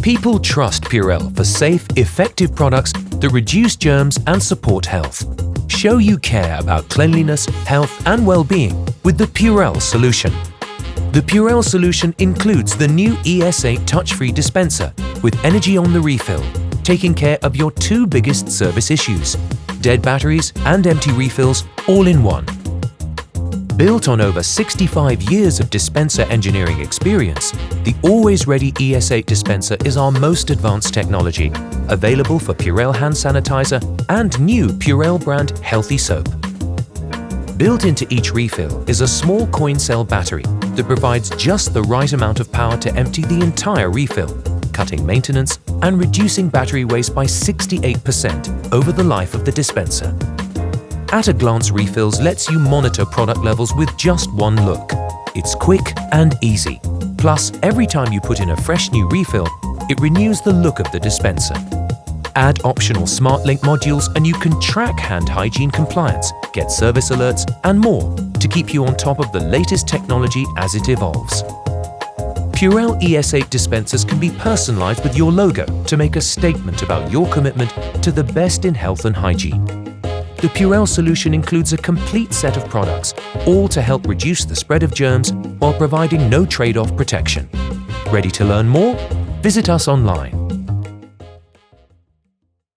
People trust PURELL for safe, effective products that reduce germs and support health. Show you care about cleanliness, health and well-being with the PURELL solution. The PURELL solution includes the new ES8 Touch-Free Dispenser with energy on the refill, taking care of your two biggest service issues, dead batteries and empty refills all in one. Built on over 65 years of dispenser engineering experience, the always-ready ES8 dispenser is our most advanced technology, available for PURELL hand sanitizer and new PURELL brand healthy soap. Built into each refill is a small coin cell battery that provides just the right amount of power to empty the entire refill, cutting maintenance and reducing battery waste by 68% over the life of the dispenser. At-a-glance refills lets you monitor product levels with just one look. It's quick and easy. Plus, every time you put in a fresh new refill, it renews the look of the dispenser. Add optional Smart Link modules and you can track hand hygiene compliance, get service alerts and more to keep you on top of the latest technology as it evolves. PURELL ES8 dispensers can be personalized with your logo to make a statement about your commitment to the best in health and hygiene. The PURELL solution includes a complete set of products, all to help reduce the spread of germs while providing no trade-off protection. Ready to learn more? Visit us online.